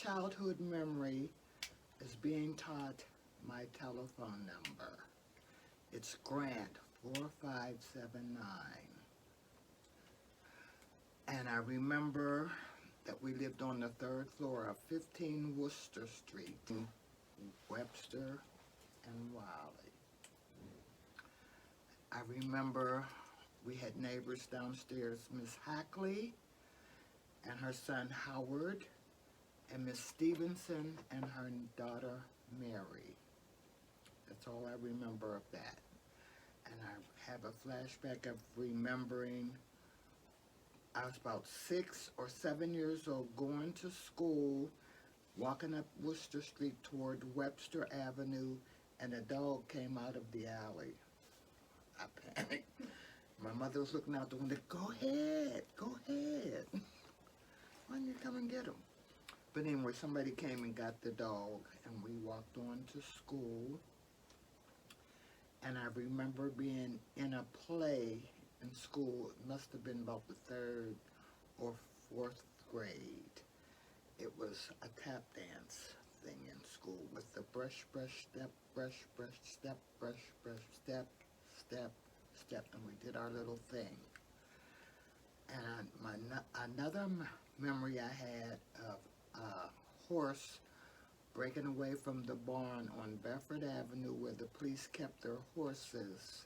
childhood memory is being taught my telephone number. It's Grant 4579. And I remember that we lived on the third floor of 15 Worcester Street, in Webster and Wiley. I remember we had neighbors downstairs, Miss Hackley and her son Howard, and Miss Stevenson and her daughter Mary. That's all I remember of that. And I have a flashback of remembering I was about 6 or 7 years old, going to school, walking up Worcester Street toward Webster Avenue, and a dog came out of the alley. I panicked. My mother was looking out the window. Go ahead, go ahead. Why don't you come and get him? But anyway, somebody came and got the dog, and we walked on to school. And I remember being in a play in school. It must have been about the 3rd or 4th grade. It was a tap dance thing in school with the brush, brush, step, brush, brush, step, brush, brush, step, step, step, and we did our little thing. And another memory I had of a horse breaking away from the barn on Bedford Avenue where the police kept their horses.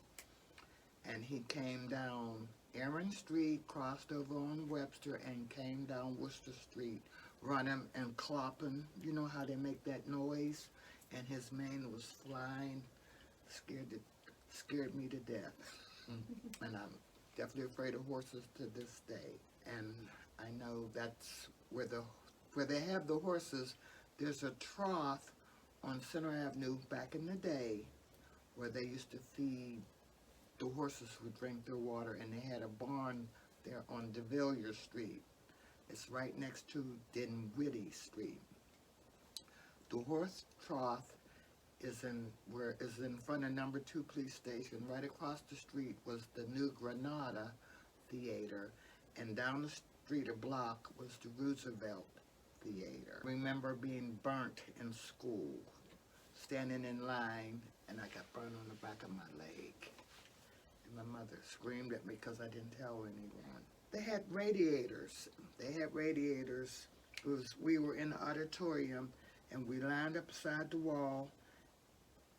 And he came down Aaron Street, crossed over on Webster, and came down Worcester Street, running and clopping. You know how they make that noise? And his mane was flying. Scared me to death. And I'm definitely afraid of horses to this day. And I know that's where they have the horses. There's a trough on Center Avenue back in the day where they used to feed the horses would drink their water, and they had a barn there on DeVilliers Street. It's right next to Dinwiddie Street. The horse trough is in front of number 2 police station. Right across the street was the New Granada Theater, and down the street a block was the Roosevelt Theater. I remember being burnt in school, standing in line, and I got burned on the back of my leg. And my mother screamed at me because I didn't tell anyone. They had radiators. We were in the auditorium, and we lined up beside the wall.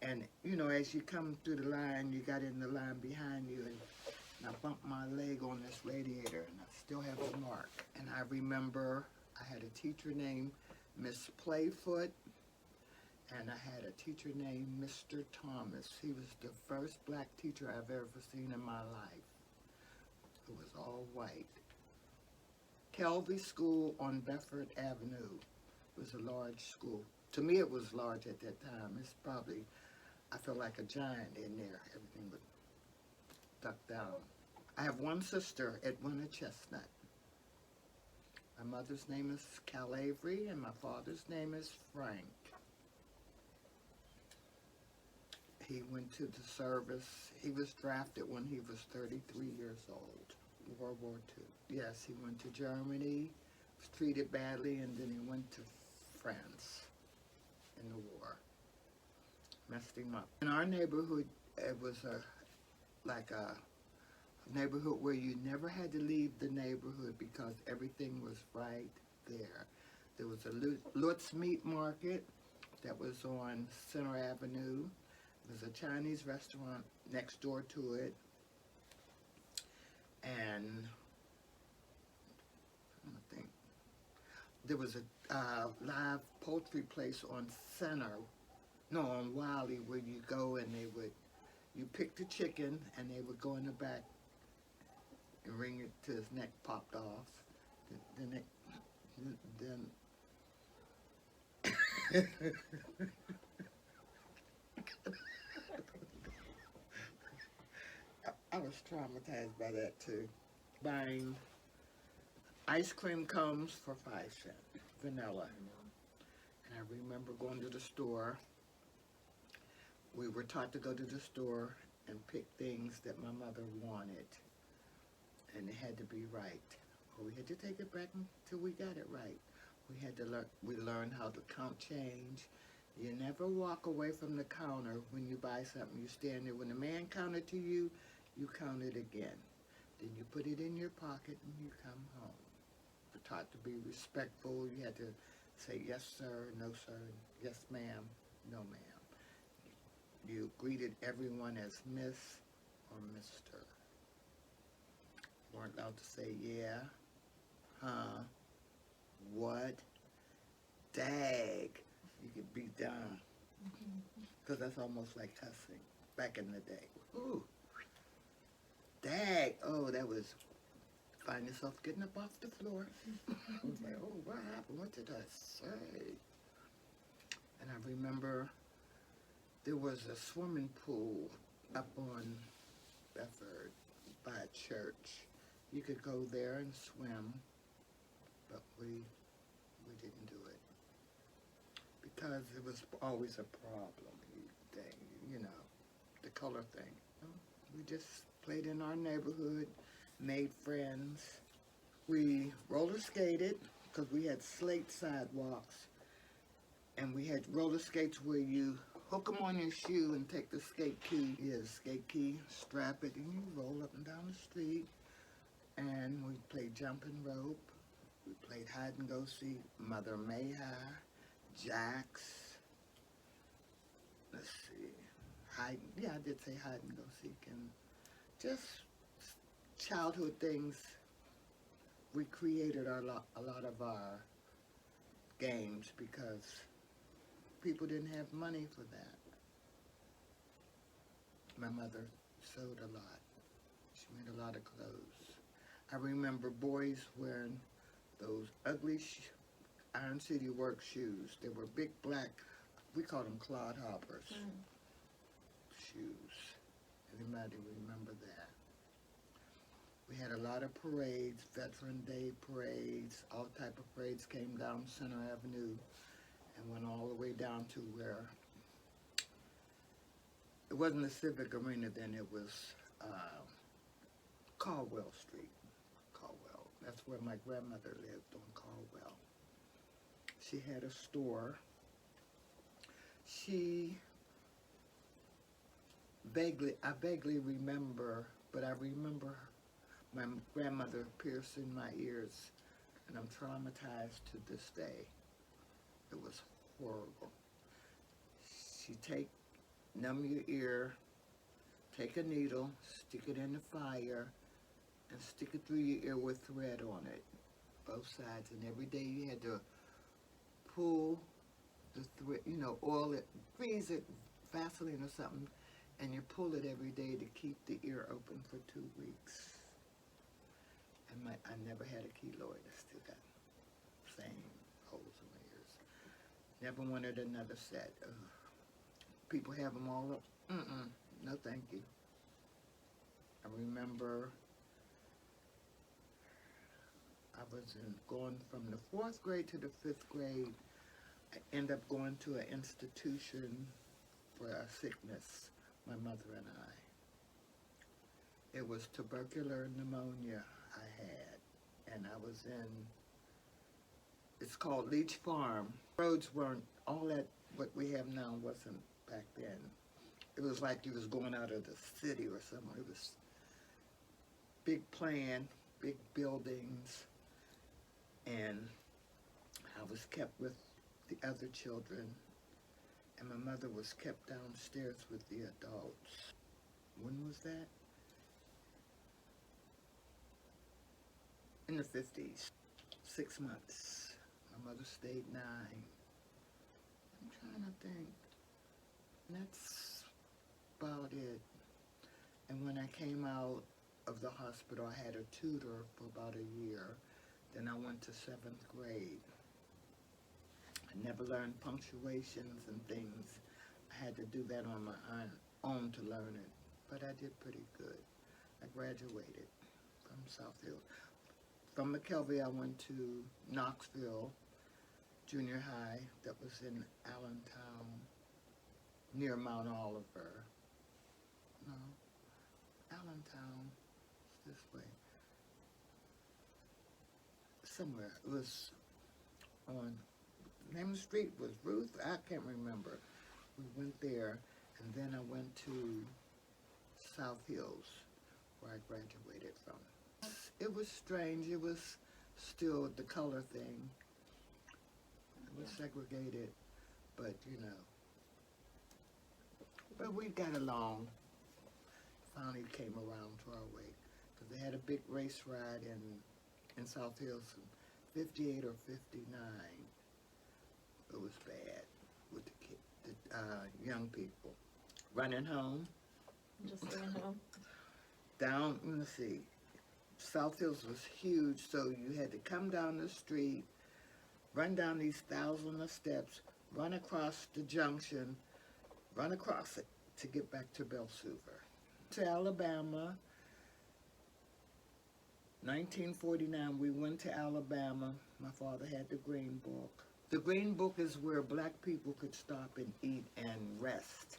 And, you know, as you come through the line, you got in the line behind you, and I bumped my leg on this radiator, and I still have the mark. And I remember I had a teacher named Miss Playfoot, and I had a teacher named Mr. Thomas. He was the first black teacher I've ever seen in my life. It was all white. Kelvey School on Bedford Avenue was a large school. To me, it was large at that time. It's probably, I felt like a giant in there. Everything was tucked down. I have one sister, Edwina Chestnut. My mother's name is Cal Avery, and my father's name is Frank. He went to the service. He was drafted when he was 33 years old, World War II. Yes, he went to Germany, was treated badly, and then he went to France in the war. Messed him up. In our neighborhood, it was like a neighborhood where you never had to leave the neighborhood because everything was right there. There was a Lutz Meat Market that was on Center Avenue. There's a Chinese restaurant next door to it, and I think there was a live poultry place on on Wiley, where you go and you pick the chicken and they would go in the back and wring it till his neck popped off. Then I was traumatized by that too. Buying ice cream cones for 5 cents, vanilla. And I remember going to the store. We were taught to go to the store and pick things that my mother wanted. And it had to be right. Or we had to take it back until we got it right. We learned how to count change. You never walk away from the counter when you buy something. You stand there. When the man counted to you, you count it again. Then you put it in your pocket and you come home. We're taught to be respectful. You had to say yes, sir, no, sir, yes, ma'am, no, ma'am. You greeted everyone as Miss or Mr. You weren't allowed to say yeah, huh, what, dag. You could be down. Because that's almost like cussing back in the day. Ooh, dag. Oh, that was, find yourself getting up off the floor. I was like, oh, what happened? What did I say? And I remember there was a swimming pool up on Bedford by a church. You could go there and swim, but we didn't do it because it was always a problem thing, you know, the color thing. We just played in our neighborhood, made friends. We roller skated because we had slate sidewalks, and we had roller skates where you hook them on your shoe and take the skate key. Yeah, the skate key, strap it, and you roll up and down the street. And we played jumping rope. We played hide and go seek, Mother May High, jacks. Let's see, hide. Yeah, I did say hide and go seek, and just childhood things. We created a lot of our games because people didn't have money for that. My mother sewed a lot. She made a lot of clothes. I remember boys wearing those ugly Iron City work shoes. They were big black, we called them clodhoppers shoes. Anybody remember that? We had a lot of parades, Veteran Day parades, all type of parades came down Center Avenue and went all the way down to where, it wasn't the Civic Arena then, it was Caldwell Street. Caldwell, that's where my grandmother lived, on Caldwell. She had a store. I vaguely remember, but I remember my grandmother piercing my ears, and I'm traumatized to this day. It was horrible. She'd numb your ear, take a needle, stick it in the fire, and stick it through your ear with thread on it, both sides. And every day you had to pull the thread, you know, oil it, grease it, Vaseline or something, and you pull it every day to keep the ear open for 2 weeks. And I never had a keloid. I still got the same holes in my ears. Never wanted another set. Ugh. People have them all up. No thank you. I remember I was going from the 4th grade to the 5th grade. I ended up going to an institution for a sickness, my mother and I. It was tubercular pneumonia I had, and I was in, it's called Leach Farm. Roads weren't, all that, what we have now wasn't back then. It was like you was going out of the city or somewhere. It was big plan, big buildings, and I was kept with the other children, and my mother was kept downstairs with the adults. When was that? In the 50s. 6 months. My mother stayed 9. I'm trying to think. That's about it. And when I came out of the hospital, I had a tutor for about a year. Then I went to 7th grade. I never learned punctuations and things. I had to do that on my own to learn it. But I did pretty good. I graduated from South Hill. From McKelvey, I went to Knoxville Junior High. That was in Allentown, near Mount Oliver. No, Allentown, it's this way. Somewhere. It was on, the name of the street was Ruth, I can't remember. We went there, and then I went to South Hills, where I graduated from. It was strange. It was still the color thing. It was segregated, but you know. But we got along. Finally came around to our way. Because they had a big race ride in South Hills in 58 or 59. It was bad with the young people. Running home. Just staying home. Down, let's see, South Hills was huge, so you had to come down the street, run down these thousands of steps, run across the junction, run across it to get back to Belsuver. To Alabama, 1949, we went to Alabama. My father had the Green Book. The Green Book is where black people could stop and eat and rest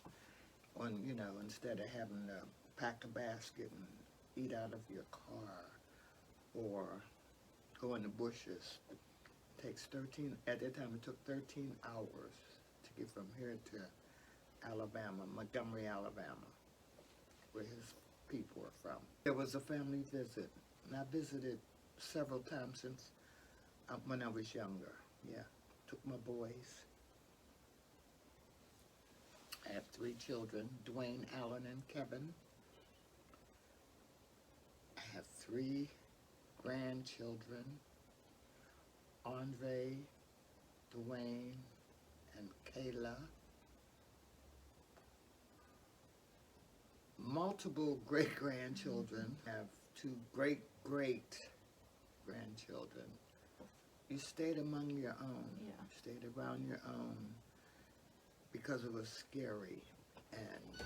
on, you know, instead of having to pack a basket and eat out of your car or go in the bushes. It takes 13, at that time it took 13 hours to get from here to Alabama, Montgomery, Alabama, where his people were from. There was a family visit, and I visited several times since when I was younger. Yeah, took my boys. I have 3 children, Dwayne, Alan, and Kevin. I have 3 grandchildren, Andre, Dwayne, and Kayla. Multiple great-grandchildren. I have 2 great-great-grandchildren. You stayed among your own. Yeah. You stayed around your own because it was scary. And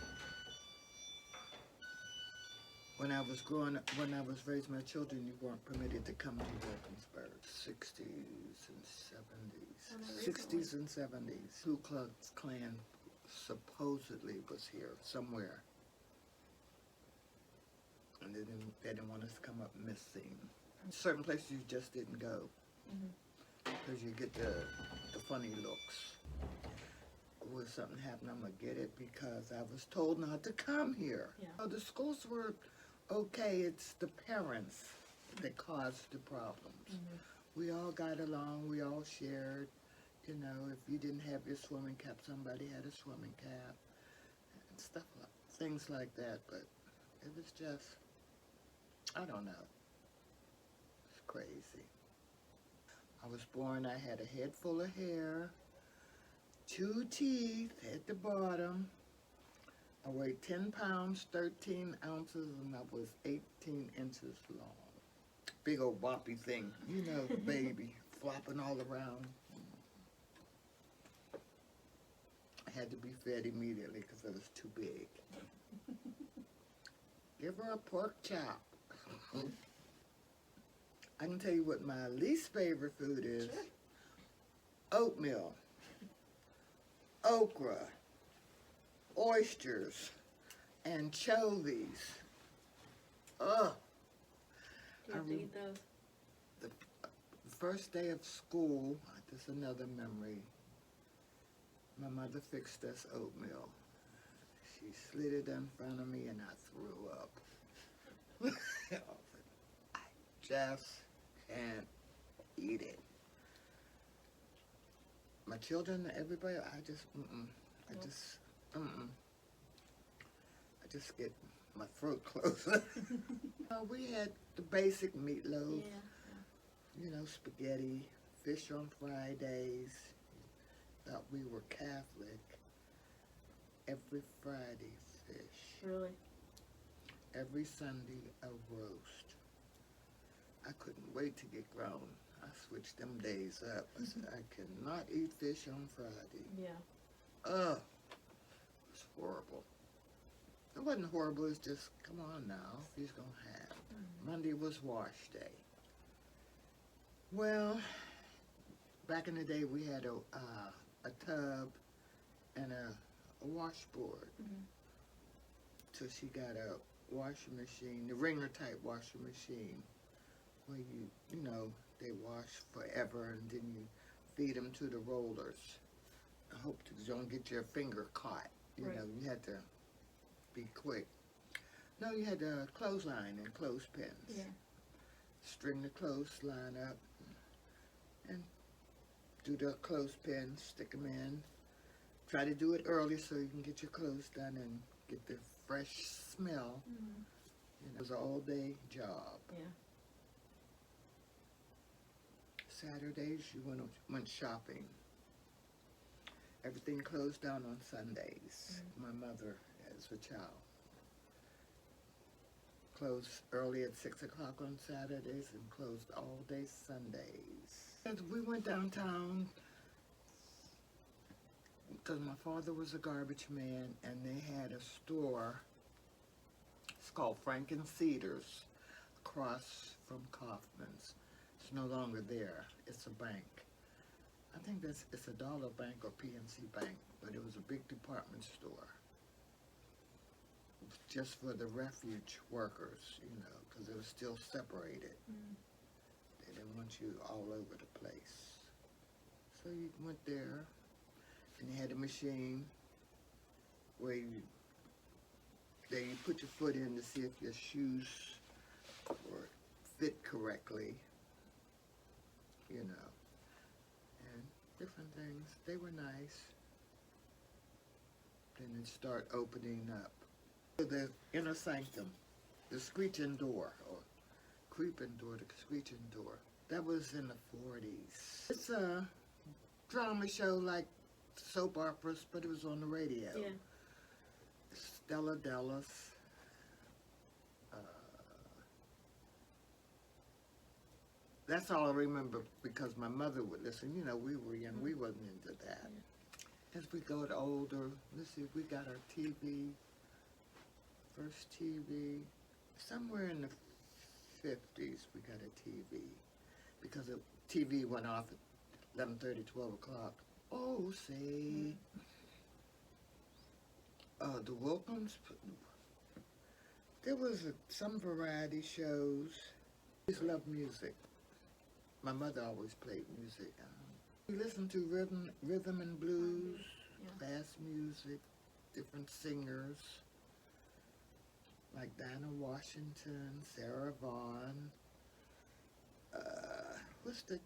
when I was raising my children, you weren't permitted to come to Wilkinsburg. 60s and 70s. 60s and 70s. Ku Klux Klan supposedly was here somewhere. And they didn't want us to come up missing. Certain places you just didn't go. Because you get the funny looks. When something happened, I'm going to get it because I was told not to come here. Yeah. Oh, the schools were okay. It's the parents that caused the problems. We all got along. We all shared. You know, if you didn't have your swimming cap, somebody had a swimming cap. And stuff like, things like that. But it was just, I don't know. It's crazy. I was born, I had a head full of hair, 2 teeth at the bottom. I weighed 10 pounds, 13 ounces, and I was 18 inches long. Big old boppy thing, you know, the baby, flopping all around. I had to be fed immediately because I was too big. Give her a pork chop. I can tell you what my least favorite food is. Sure. Oatmeal, okra, oysters, anchovies. Ugh. Do you have to eat those? The first day of school, this is another memory. My mother fixed us oatmeal. She slid it in front of me and I threw up. I just can't eat it. My children, everybody, I just get my throat closed. We had the basic meatloaf, you know, spaghetti, fish on Fridays. Thought we were Catholic. Every Friday, fish. Really? Every Sunday, a roast. I couldn't wait to get grown. I switched them days up. I said, I cannot eat fish on Friday. Yeah. Ugh. It was horrible. It wasn't horrible, it's just, come on now, he's gonna have. Monday was wash day. Well, back in the day we had a tub and a washboard. So she got a washing machine, the wringer type washing machine, where you know, they wash forever and then you feed them to the rollers. I hope that you don't get your finger caught. You Right. know, you had to be quick. No, you had to clothesline and clothespins. Yeah. String the clothesline up and do the clothespin, stick them in. Try to do it early so you can get your clothes done and get the fresh smell. Mm. You know, it was an all-day job. Yeah. Saturdays, you went shopping. Everything closed down on Sundays. Mm. My mother, as a child, closed early at 6 o'clock on Saturdays and closed all day Sundays. And we went downtown because my father was a garbage man, and they had a store. It's called Franken Cedars, across from Kaufman's. It's no longer there. It's a bank. I think it's a Dollar Bank or PNC Bank, but it was a big department store. Just for the refuge workers, you know, because it was still separated. Mm. They didn't want you all over the place. So you went there, and they had a machine where you put your foot in to see if your shoes were fit correctly, you know, and different things. They were nice. Then it started opening up. The inner sanctum, the screeching door, or creeping door, the screeching door. That was in the 40s. It's a drama show like soap operas, but it was on the radio. Yeah. Stella Dallas. That's all I remember because my mother would listen. You know, we were young. We wasn't into that. Yeah. As we got older, let's see, we got our TV. First TV, somewhere in the 50s we got a TV because the TV went off at 11:30, 12 o'clock. Oh, see, the Wilkins, there was some variety shows. I always loved music. My mother always played music. We listened to rhythm and blues, Yeah. fast music, different singers. Like Dinah Washington, Sarah Vaughan. What's the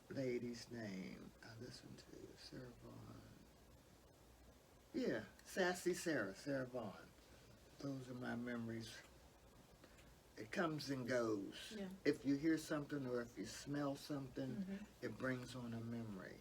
lady's name I listened to? Sarah Vaughan. Yeah, Sassy Sarah Vaughan. Those are my memories. It comes and goes. Yeah. If you hear something or if you smell something, Mhm. it brings on a memory.